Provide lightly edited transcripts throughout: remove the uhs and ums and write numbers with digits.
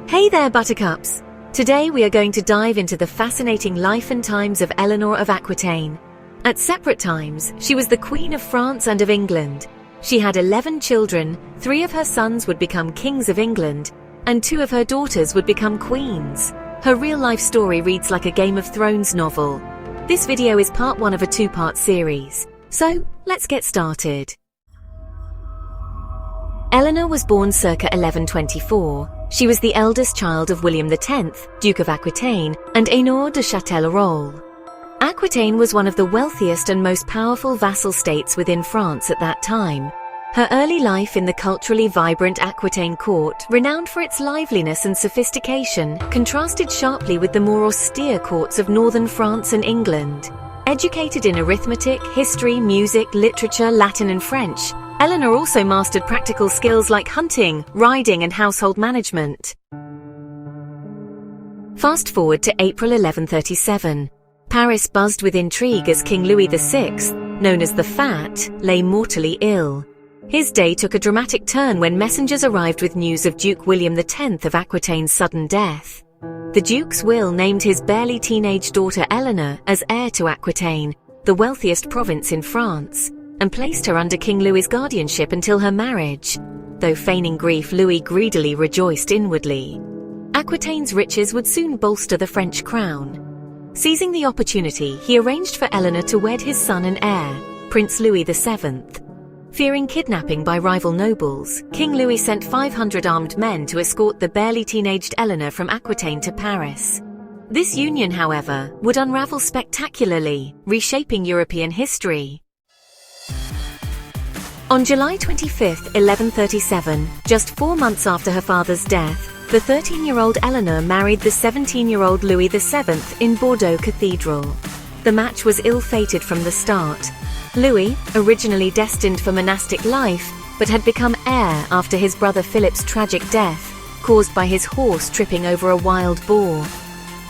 Hey there, Buttercups! Today we are going to dive into the fascinating life and times of Eleanor of Aquitaine. At separate times, she was the Queen of France and of England. She had 11 children, 3 of her sons would become kings of England, and 2 of her daughters would become queens. Her real-life story reads like a Game of Thrones novel. This video is part 1 of a 2-part series. So, let's get started. Eleanor was born circa 1124. She was the eldest child of William X, Duke of Aquitaine, and Eleanor de Châtellerault. Aquitaine was one of the wealthiest and most powerful vassal states within France at that time. Her early life in the culturally vibrant Aquitaine court, renowned for its liveliness and sophistication, contrasted sharply with the more austere courts of northern France and England. Educated in arithmetic, history, music, literature, Latin and French, Eleanor also mastered practical skills like hunting, riding and household management. Fast forward to April 1137. Paris buzzed with intrigue as King Louis VI, known as the Fat, lay mortally ill. His day took a dramatic turn when messengers arrived with news of Duke William X of Aquitaine's sudden death. The Duke's will named his barely teenage daughter Eleanor as heir to Aquitaine, the wealthiest province in France, and placed her under King Louis's guardianship until her marriage. Though feigning grief, Louis greedily rejoiced inwardly. Aquitaine's riches would soon bolster the French crown. Seizing the opportunity, he arranged for Eleanor to wed his son and heir, Prince Louis VII. Fearing kidnapping by rival nobles, King Louis sent 500 armed men to escort the barely teenaged Eleanor from Aquitaine to Paris. This union, however, would unravel spectacularly, reshaping European history. On July 25, 1137, just 4 months after her father's death, the 13-year-old Eleanor married the 17-year-old Louis VII in Bordeaux Cathedral. The match was ill-fated from the start. Louis, originally destined for monastic life, but had become heir after his brother Philip's tragic death, caused by his horse tripping over a wild boar.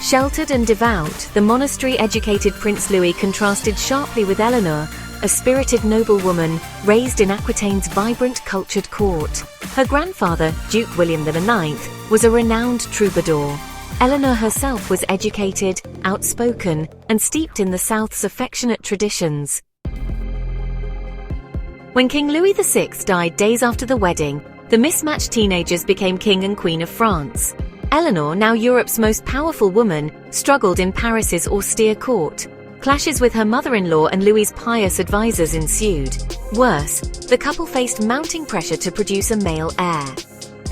Sheltered and devout, the monastery-educated Prince Louis contrasted sharply with Eleanor, a spirited noblewoman raised in Aquitaine's vibrant cultured court. Her grandfather, Duke William IX, was a renowned troubadour. Eleanor herself was educated, outspoken, and steeped in the South's affectionate traditions. When King Louis VI died days after the wedding, the mismatched teenagers became King and Queen of France. Eleanor, now Europe's most powerful woman, struggled in Paris's austere court. Clashes with her mother-in-law and Louis's pious advisors ensued. Worse, the couple faced mounting pressure to produce a male heir.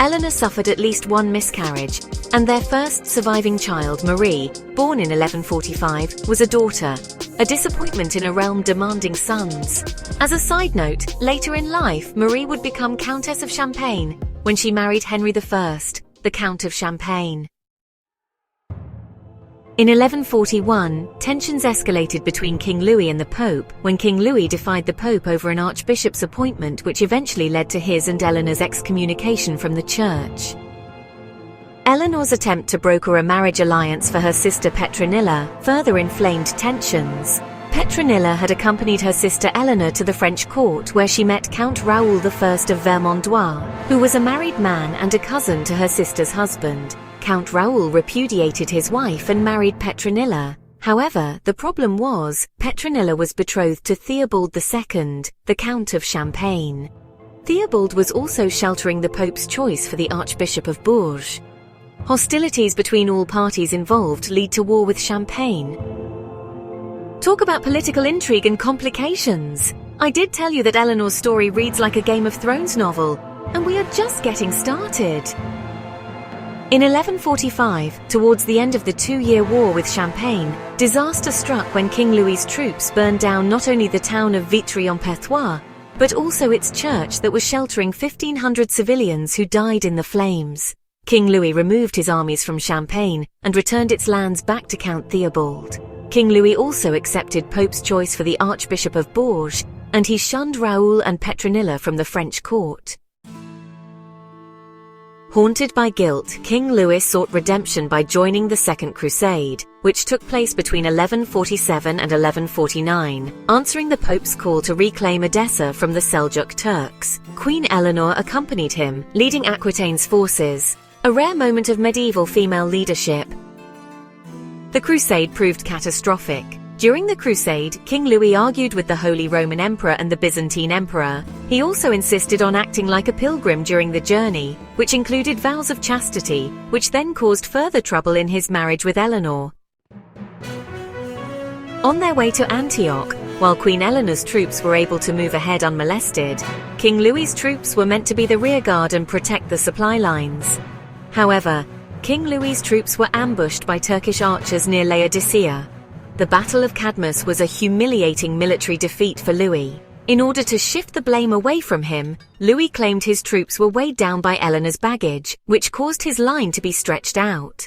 Eleanor suffered at least 1 miscarriage, and their first surviving child, Marie, born in 1145, was a daughter, a disappointment in a realm demanding sons. As a side note, later in life, Marie would become Countess of Champagne when she married Henry I, the Count of Champagne. In 1141, tensions escalated between King Louis and the Pope when King Louis defied the Pope over an archbishop's appointment, which eventually led to his and Eleanor's excommunication from the church. Eleanor's attempt to broker a marriage alliance for her sister Petronilla further inflamed tensions. Petronilla had accompanied her sister Eleanor to the French court, where she met Count Raoul I of Vermandois, who was a married man and a cousin to her sister's husband. Count Raoul repudiated his wife and married Petronilla. However, the problem was, Petronilla was betrothed to Theobald II, the Count of Champagne. Theobald was also sheltering the Pope's choice for the Archbishop of Bourges. Hostilities between all parties involved lead to war with Champagne. Talk about political intrigue and complications. I did tell you that Eleanor's story reads like a Game of Thrones novel, and we are just getting started. In 1145, towards the end of the 2-year war with Champagne, disaster struck when King Louis's troops burned down not only the town of Vitry-en-Perthois, but also its church that was sheltering 1,500 civilians who died in the flames. King Louis removed his armies from Champagne and returned its lands back to Count Theobald. King Louis also accepted Pope's choice for the Archbishop of Bourges, and he shunned Raoul and Petronilla from the French court. Haunted by guilt, King Louis sought redemption by joining the Second Crusade, which took place between 1147 and 1149, answering the Pope's call to reclaim Edessa from the Seljuk Turks. Queen Eleanor accompanied him, leading Aquitaine's forces. a rare moment of medieval female leadership. The Crusade proved catastrophic. During the Crusade, King Louis argued with the Holy Roman Emperor and the Byzantine Emperor. He also insisted on acting like a pilgrim during the journey, which included vows of chastity, which then caused further trouble in his marriage with Eleanor. On their way to Antioch, while Queen Eleanor's troops were able to move ahead unmolested, King Louis's troops were meant to be the rearguard and protect the supply lines. However, King Louis's troops were ambushed by Turkish archers near Laodicea. The Battle of Cadmus was a humiliating military defeat for Louis. In order to shift the blame away from him, Louis claimed his troops were weighed down by Eleanor's baggage, which caused his line to be stretched out.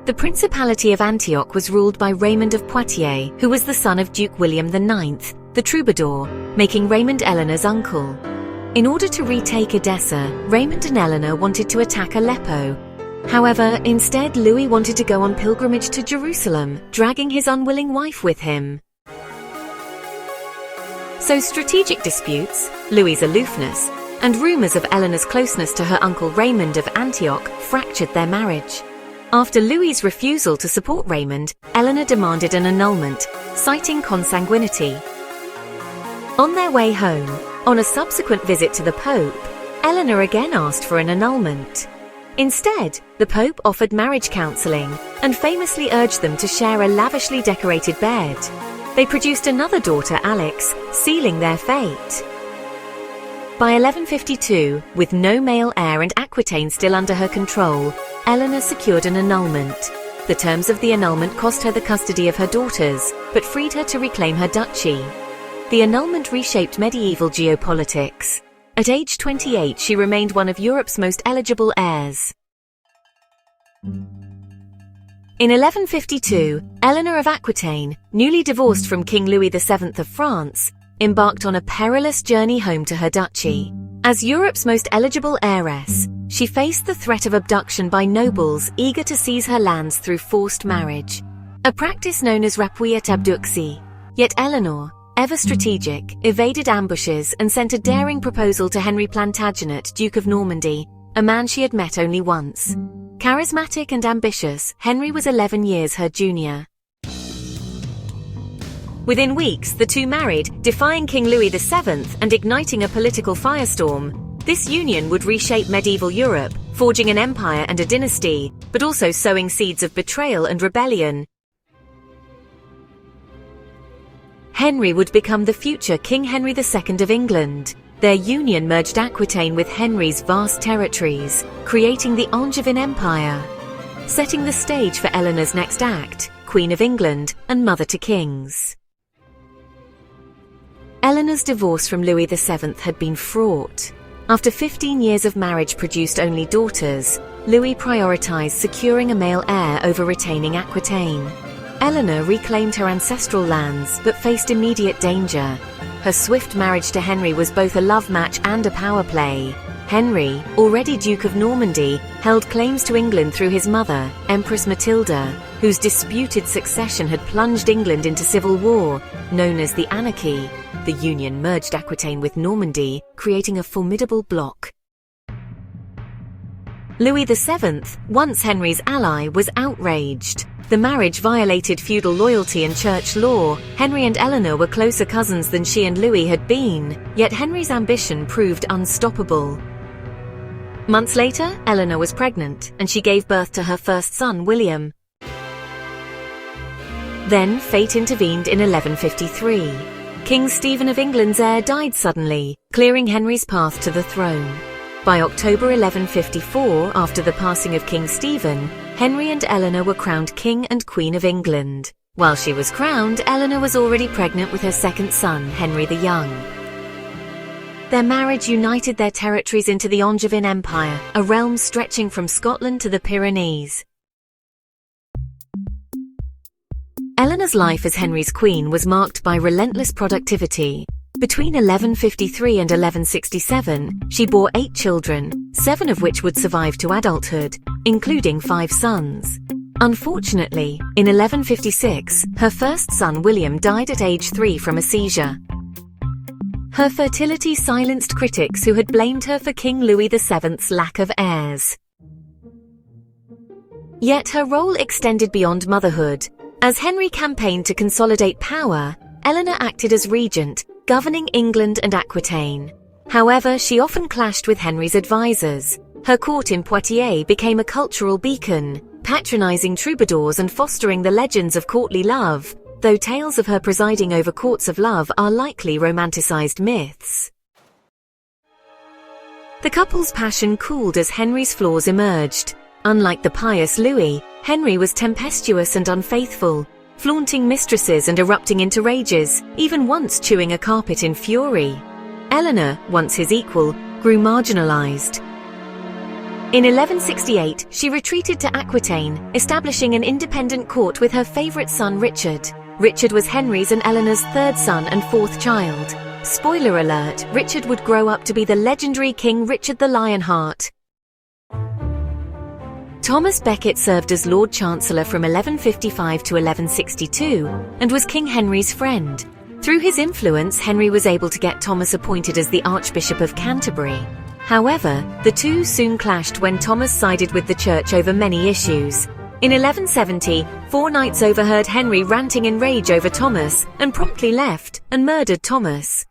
The Principality of Antioch was ruled by Raymond of Poitiers, who was the son of Duke William IX, the troubadour, making Raymond Eleanor's uncle. In order to retake Edessa, Raymond and Eleanor wanted to attack Aleppo. However, instead Louis wanted to go on pilgrimage to Jerusalem, dragging his unwilling wife with him. So strategic disputes, Louis's aloofness, and rumors of Eleanor's closeness to her uncle Raymond of Antioch fractured their marriage. After Louis's refusal to support Raymond, Eleanor demanded an annulment, citing consanguinity. On their way home, on a subsequent visit to the Pope, Eleanor again asked for an annulment. Instead, the Pope offered marriage counseling and famously urged them to share a lavishly decorated bed. They produced another daughter, Alix, sealing their fate. By 1152, with no male heir and Aquitaine still under her control, Eleanor secured an annulment. The terms of the annulment cost her the custody of her daughters, but freed her to reclaim her duchy. The annulment reshaped medieval geopolitics. At age 28, she remained one of Europe's most eligible heirs. In 1152, Eleanor of Aquitaine, newly divorced from King Louis VII of France, embarked on a perilous journey home to her duchy. As Europe's most eligible heiress, she faced the threat of abduction by nobles eager to seize her lands through forced marriage, a practice known as rapouillet abductie. Yet Eleanor, ever strategic, evaded ambushes and sent a daring proposal to Henry Plantagenet, Duke of Normandy, a man she had met only once. Charismatic and ambitious, Henry was 11 years her junior. Within weeks, the two married, defying King Louis VII and igniting a political firestorm. This union would reshape medieval Europe, forging an empire and a dynasty, but also sowing seeds of betrayal and rebellion. Henry would become the future King Henry II of England. Their union merged Aquitaine with Henry's vast territories, creating the Angevin Empire, setting the stage for Eleanor's next act, Queen of England and Mother to Kings. Eleanor's divorce from Louis VII had been fraught. After 15 years of marriage produced only daughters, Louis prioritized securing a male heir over retaining Aquitaine. Eleanor reclaimed her ancestral lands but faced immediate danger. Her swift marriage to Henry was both a love match and a power play. Henry, already Duke of Normandy, held claims to England through his mother, Empress Matilda, whose disputed succession had plunged England into civil war, known as the Anarchy. The union merged Aquitaine with Normandy, creating a formidable bloc. Louis VII, once Henry's ally, was outraged. The marriage violated feudal loyalty and church law. Henry and Eleanor were closer cousins than she and Louis had been, yet Henry's ambition proved unstoppable. Months later, Eleanor was pregnant, and she gave birth to her first son, William. Then fate intervened in 1153. King Stephen of England's heir died suddenly, clearing Henry's path to the throne. By October 1154, after the passing of King Stephen, Henry and Eleanor were crowned King and Queen of England. While she was crowned, Eleanor was already pregnant with her second son, Henry the Young. Their marriage united their territories into the Angevin Empire, a realm stretching from Scotland to the Pyrenees. Eleanor's life as Henry's queen was marked by relentless productivity. Between 1153 and 1167, she bore 8 children, 7 of which would survive to adulthood, including 5 sons. Unfortunately, in 1156, her first son William died at age 3 from a seizure. Her fertility silenced critics who had blamed her for King Louis VII's lack of heirs. Yet her role extended beyond motherhood. As Henry campaigned to consolidate power, Eleanor acted as regent, governing England and Aquitaine. However, she often clashed with Henry's advisors. Her court in Poitiers became a cultural beacon, patronizing troubadours and fostering the legends of courtly love, though tales of her presiding over courts of love are likely romanticized myths. The couple's passion cooled as Henry's flaws emerged. Unlike the pious Louis, Henry was tempestuous and unfaithful, flaunting mistresses and erupting into rages, even once chewing a carpet in fury. Eleanor, once his equal, grew marginalized. In 1168, she retreated to Aquitaine, establishing an independent court with her favorite son Richard. Richard was Henry's and Eleanor's third son and fourth child. Spoiler alert, Richard would grow up to be the legendary King Richard the Lionheart. Thomas Beckett served as Lord Chancellor from 1155 to 1162 and was King Henry's friend. Through his influence, Henry was able to get Thomas appointed as the Archbishop of Canterbury. However, the two soon clashed when Thomas sided with the church over many issues. In 1170, 4 knights overheard Henry ranting in rage over Thomas and promptly left and murdered Thomas.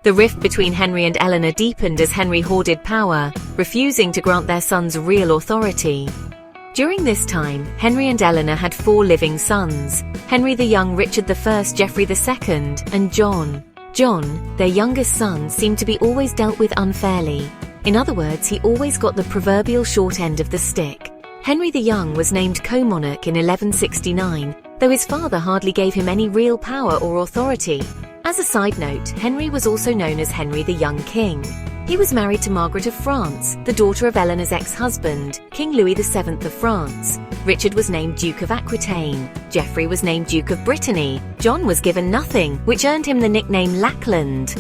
The rift between Henry and Eleanor deepened as Henry hoarded power, refusing to grant their sons real authority. During this time, Henry and Eleanor had 4 living sons: Henry the Young, Richard I, Geoffrey II, and John. John, their youngest son, seemed to be always dealt with unfairly. In other words, he always got the proverbial short end of the stick. Henry the Young was named co-monarch in 1169, though his father hardly gave him any real power or authority. As a side note, Henry was also known as Henry the Young King. He was married to Margaret of France, the daughter of Eleanor's ex-husband, King Louis VII of France. Richard was named Duke of Aquitaine. Geoffrey was named Duke of Brittany. John was given nothing, which earned him the nickname Lackland.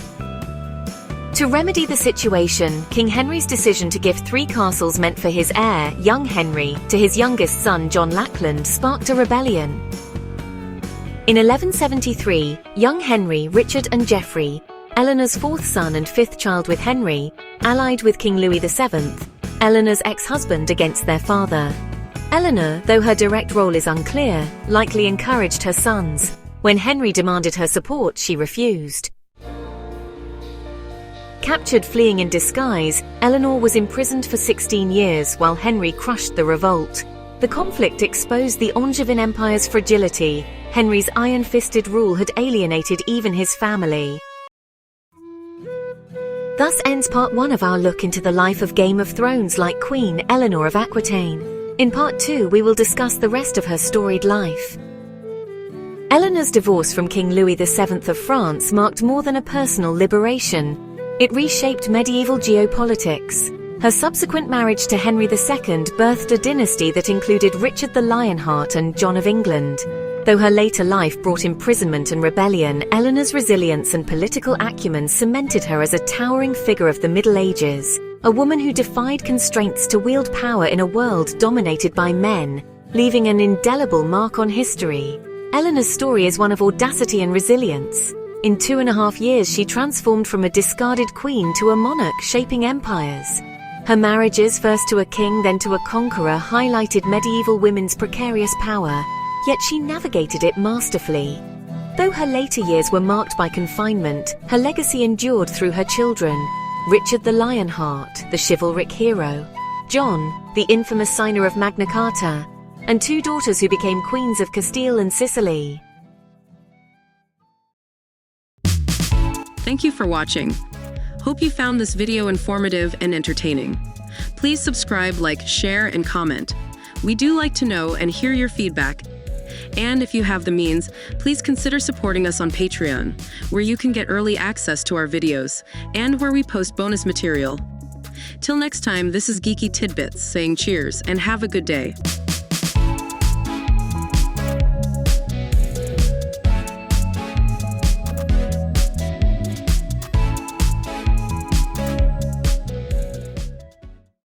To remedy the situation, King Henry's decision to give 3 castles meant for his heir, young Henry, to his youngest son John Lackland sparked a rebellion. In 1173, young Henry, Richard and Geoffrey, Eleanor's 4th son and 5th child with Henry, allied with King Louis VII, Eleanor's ex-husband, against their father. Eleanor, though her direct role is unclear, likely encouraged her sons. When Henry demanded her support, she refused. Captured fleeing in disguise, Eleanor was imprisoned for 16 years while Henry crushed the revolt. The conflict exposed the Angevin Empire's fragility. Henry's iron-fisted rule had alienated even his family. Thus ends part 1 of our look into the life of Game of Thrones-like Queen Eleanor of Aquitaine. In part 2, we will discuss the rest of her storied life. Eleanor's divorce from King Louis VII of France marked more than a personal liberation. It reshaped medieval geopolitics. Her subsequent marriage to Henry II birthed a dynasty that included Richard the Lionheart and John of England. Though her later life brought imprisonment and rebellion, Eleanor's resilience and political acumen cemented her as a towering figure of the Middle Ages, a woman who defied constraints to wield power in a world dominated by men, leaving an indelible mark on history. Eleanor's story is one of audacity and resilience. In 2.5 years, she transformed from a discarded queen to a monarch shaping empires. Her marriages, first to a king then to a conqueror, highlighted medieval women's precarious power, yet she navigated it masterfully. Though her later years were marked by confinement, her legacy endured through her children: Richard the Lionheart, the chivalric hero; John, the infamous signer of Magna Carta; and 2 daughters who became queens of Castile and Sicily. Thank you for watching. Hope you found this video informative and entertaining. Please subscribe, like, share, and comment. We do like to know and hear your feedback. And if you have the means, please consider supporting us on Patreon, where you can get early access to our videos, and where we post bonus material. Till next time, this is Geeky Tidbits saying cheers and have a good day.